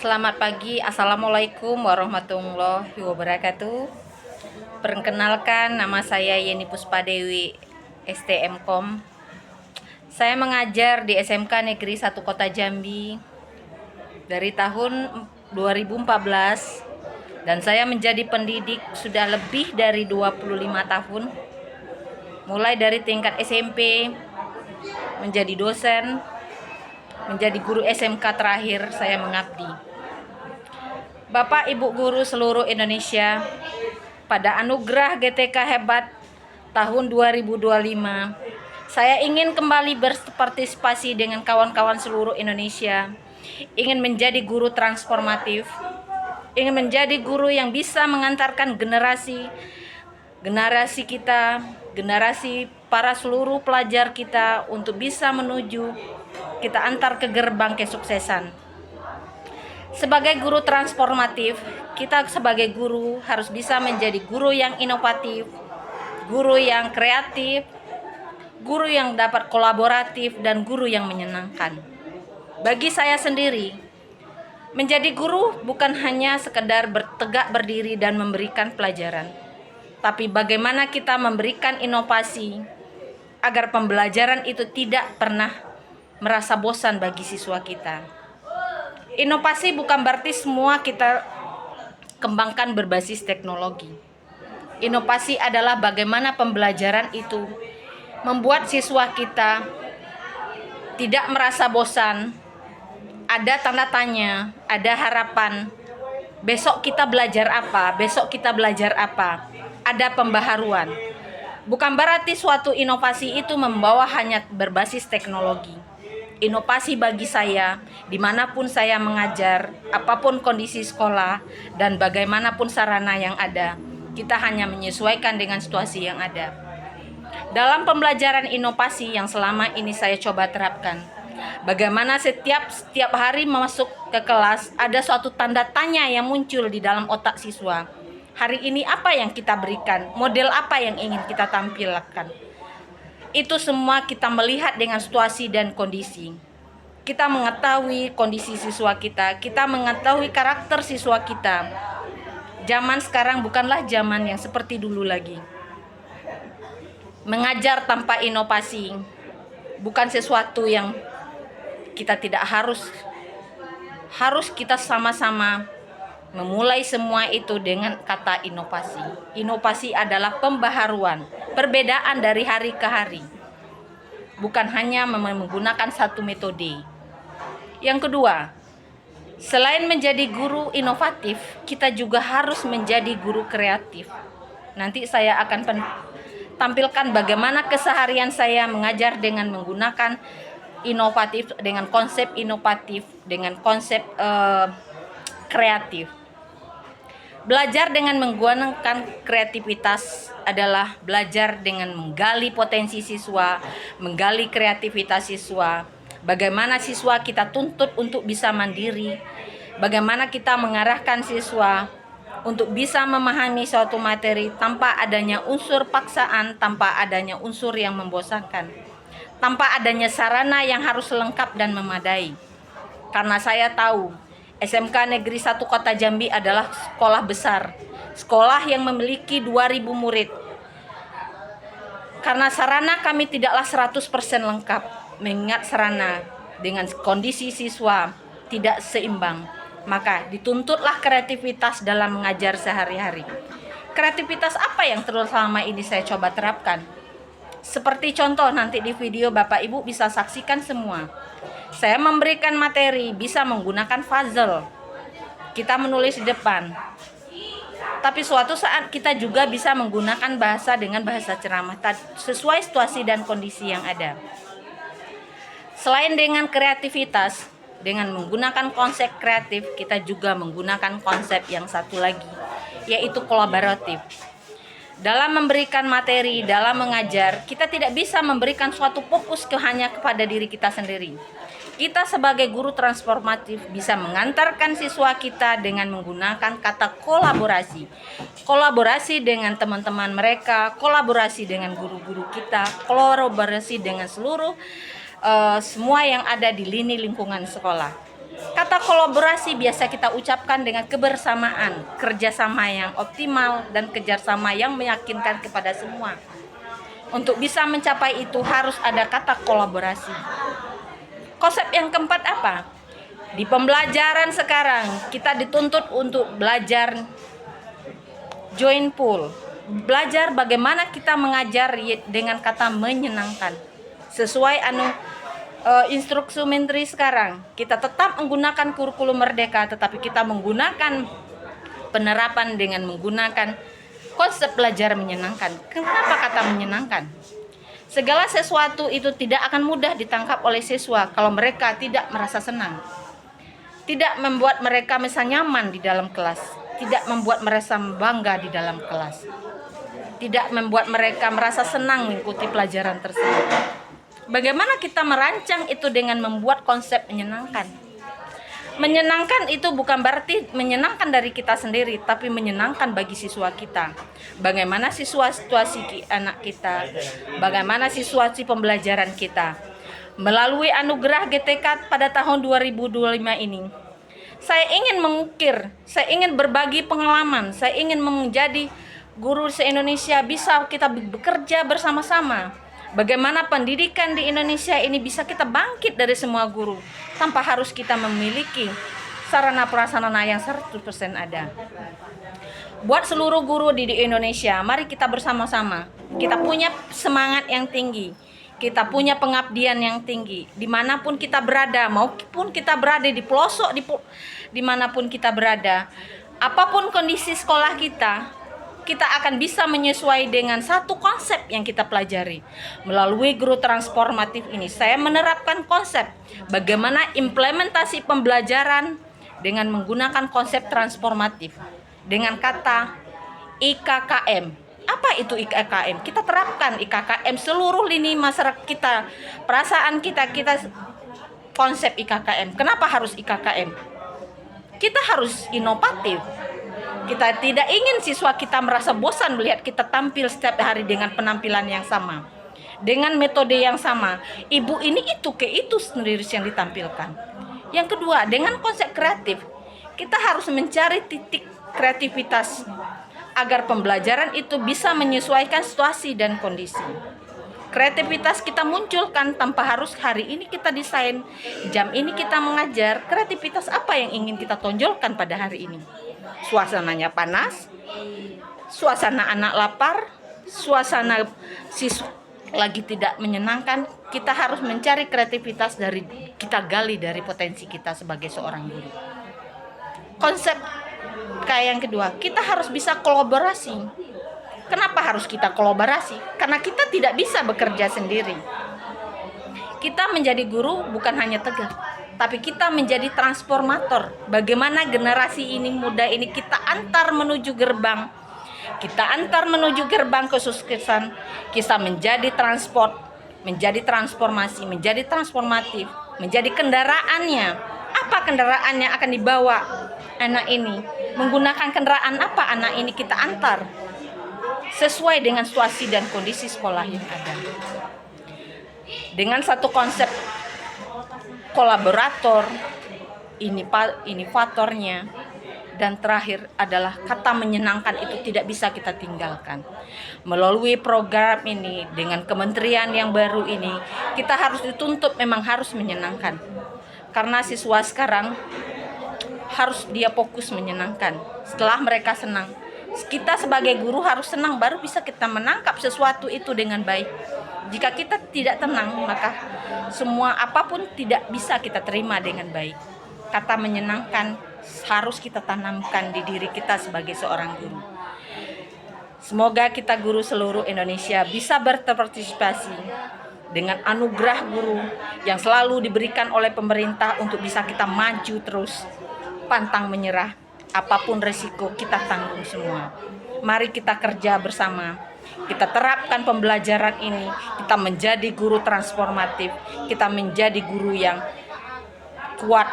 Selamat pagi, Assalamualaikum warahmatullahi wabarakatuh. Perkenalkan, nama saya Yeni Puspadewi, STMkom. Saya mengajar di SMK Negeri 1 Kota Jambi dari tahun 2014 dan saya menjadi pendidik sudah lebih dari 25 tahun. Mulai dari tingkat SMP, menjadi dosen, menjadi guru SMK terakhir saya mengabdi. Bapak Ibu guru seluruh Indonesia, pada anugerah GTK Hebat tahun 2025, saya ingin kembali berpartisipasi dengan kawan-kawan seluruh Indonesia, ingin menjadi guru transformatif, ingin menjadi guru yang bisa mengantarkan generasi kita, generasi para seluruh pelajar kita untuk bisa menuju kita antar ke gerbang kesuksesan. Sebagai guru transformatif, kita sebagai guru harus bisa menjadi guru yang inovatif, guru yang kreatif, guru yang dapat kolaboratif, dan guru yang menyenangkan. Bagi saya sendiri, menjadi guru bukan hanya sekedar tegak berdiri dan memberikan pelajaran, tapi bagaimana kita memberikan inovasi agar pembelajaran itu tidak pernah merasa bosan bagi siswa kita. Inovasi bukan berarti semua kita kembangkan berbasis teknologi. Inovasi adalah bagaimana pembelajaran itu membuat siswa kita tidak merasa bosan, ada tanda tanya, ada harapan. Besok kita belajar apa? Besok kita belajar apa? Ada pembaharuan. Bukan berarti suatu inovasi itu membawa hanya berbasis teknologi. Inovasi bagi saya, dimanapun saya mengajar, apapun kondisi sekolah, dan bagaimanapun sarana yang ada, kita hanya menyesuaikan dengan situasi yang ada. Dalam pembelajaran inovasi yang selama ini saya coba terapkan, bagaimana setiap hari masuk ke kelas, ada suatu tanda tanya yang muncul di dalam otak siswa. Hari ini apa yang kita berikan? Model apa yang ingin kita tampilkan? Itu semua kita melihat dengan situasi dan kondisi. Kita mengetahui kondisi siswa kita mengetahui karakter siswa kita. Zaman sekarang bukanlah zaman yang seperti dulu lagi. Mengajar tanpa inovasi bukan sesuatu yang kita tidak harus kita sama-sama memulai semua itu dengan kata inovasi. Inovasi adalah pembaharuan, perbedaan dari hari ke hari. Bukan hanya menggunakan satu metode. Yang kedua, selain menjadi guru inovatif, kita juga harus menjadi guru kreatif. Nanti saya akan tampilkan bagaimana keseharian saya mengajar dengan menggunakan inovatif, dengan konsep inovatif, dengan konsep kreatif. Belajar dengan menggunakan kreativitas adalah belajar dengan menggali potensi siswa, menggali kreativitas siswa. Bagaimana siswa kita tuntut untuk bisa mandiri, bagaimana kita mengarahkan siswa untuk bisa memahami suatu materi tanpa adanya unsur paksaan, tanpa adanya unsur yang membosankan, tanpa adanya sarana yang harus lengkap dan memadai. Karena saya tahu SMK Negeri 1 Kota Jambi adalah sekolah besar, sekolah yang memiliki 2.000 murid. Karena sarana kami tidaklah 100% lengkap, mengingat sarana dengan kondisi siswa tidak seimbang, maka dituntutlah kreativitas dalam mengajar sehari-hari. Kreativitas apa yang terus selama ini saya coba terapkan? Seperti contoh nanti di video Bapak Ibu bisa saksikan semua. Saya memberikan materi bisa menggunakan puzzle. Kita menulis di depan. Tapi suatu saat kita juga bisa menggunakan bahasa dengan bahasa ceramah sesuai situasi dan kondisi yang ada. Selain dengan kreativitas, dengan menggunakan konsep kreatif, kita juga menggunakan konsep yang satu lagi, yaitu kolaboratif. Dalam memberikan materi, dalam mengajar, kita tidak bisa memberikan suatu fokus hanya kepada diri kita sendiri. Kita sebagai guru transformatif bisa mengantarkan siswa kita dengan menggunakan kata kolaborasi. Kolaborasi dengan teman-teman mereka, kolaborasi dengan guru-guru kita, kolaborasi dengan seluruh semua yang ada di lini lingkungan sekolah. Kata kolaborasi biasa kita ucapkan dengan kebersamaan, kerjasama yang optimal, dan kerjasama yang meyakinkan kepada semua. Untuk bisa mencapai itu harus ada kata kolaborasi. Konsep yang keempat apa? Di pembelajaran sekarang kita dituntut untuk belajar join pool. Belajar bagaimana kita mengajar dengan kata menyenangkan. Sesuai instruksi menteri sekarang, kita tetap menggunakan kurikulum merdeka, tetapi kita menggunakan penerapan dengan menggunakan konsep belajar menyenangkan. Kenapa kata menyenangkan? Segala sesuatu itu tidak akan mudah ditangkap oleh siswa kalau mereka tidak merasa senang. Tidak membuat mereka merasa nyaman di dalam kelas, tidak membuat mereka bangga di dalam kelas, tidak membuat mereka merasa senang mengikuti pelajaran tersebut. Bagaimana kita merancang itu dengan membuat konsep menyenangkan? Menyenangkan itu bukan berarti menyenangkan dari kita sendiri, tapi menyenangkan bagi siswa kita. Bagaimana situasi anak kita, bagaimana situasi pembelajaran kita. Melalui anugerah GTK pada tahun 2025 ini, saya ingin mengukir, saya ingin berbagi pengalaman, saya ingin menjadi guru se-Indonesia, bisa kita bekerja bersama-sama. Bagaimana pendidikan di Indonesia ini bisa kita bangkit dari semua guru tanpa harus kita memiliki sarana prasarana yang 100% ada. Buat seluruh guru di Indonesia, mari kita bersama-sama. Kita punya semangat yang tinggi, kita punya pengabdian yang tinggi. Dimanapun kita berada, maupun kita berada di pelosok, dimanapun kita berada, apapun kondisi sekolah kita akan bisa menyesuaikan dengan satu konsep yang kita pelajari. Melalui guru transformatif ini, saya menerapkan konsep bagaimana implementasi pembelajaran dengan menggunakan konsep transformatif dengan kata IKKM. Apa itu IKKM? Kita terapkan IKKM seluruh lini masyarakat kita, perasaan kita konsep IKKM. Kenapa harus IKKM? Kita harus inovatif. Kita tidak ingin siswa kita merasa bosan melihat kita tampil setiap hari dengan penampilan yang sama, dengan metode yang sama. Ibu ini itu sendiri yang ditampilkan. Yang kedua, dengan konsep kreatif, kita harus mencari titik kreativitas agar pembelajaran itu bisa menyesuaikan situasi dan kondisi. Kreativitas kita munculkan tanpa harus hari ini kita desain, jam ini kita mengajar. Kreativitas apa yang ingin kita tonjolkan pada hari ini? Suasananya panas, suasana anak lapar, suasana siswa lagi tidak menyenangkan. Kita harus mencari kreativitas dari kita gali dari potensi kita sebagai seorang guru. Konsep kayak yang kedua, kita harus bisa kolaborasi. Kenapa harus kita kolaborasi? Karena kita tidak bisa bekerja sendiri. Kita menjadi guru bukan hanya tegar, tapi kita menjadi transformator. Bagaimana generasi ini muda ini kita antar menuju gerbang. Kita antar menuju gerbang kesuksesan. Kita menjadi transport, menjadi transformasi, menjadi transformatif, menjadi kendaraannya. Apa kendaraannya akan dibawa anak ini? Menggunakan kendaraan apa anak ini kita antar? Sesuai dengan situasi dan kondisi sekolah yang ada. Dengan satu konsep kolaborator, inovatornya, dan terakhir adalah kata menyenangkan itu tidak bisa kita tinggalkan. Melalui program ini dengan kementerian yang baru ini, kita harus dituntut memang harus menyenangkan. Karena siswa sekarang harus dia fokus menyenangkan. Setelah mereka senang, kita sebagai guru harus senang baru bisa kita menangkap sesuatu itu dengan baik. Jika kita tidak tenang, maka semua apapun tidak bisa kita terima dengan baik. Kata menyenangkan harus kita tanamkan di diri kita sebagai seorang guru. Semoga kita guru seluruh Indonesia bisa berpartisipasi dengan anugerah guru yang selalu diberikan oleh pemerintah untuk bisa kita maju terus, pantang menyerah. Apapun resiko kita tanggung semua. Mari kita kerja bersama. Kita terapkan pembelajaran ini. Kita menjadi guru transformatif. Kita menjadi guru yang kuat,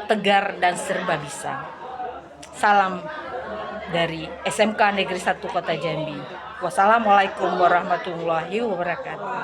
tegar, dan serba bisa. Salam dari SMK Negeri 1 Kota Jambi. Wassalamualaikum warahmatullahi wabarakatuh.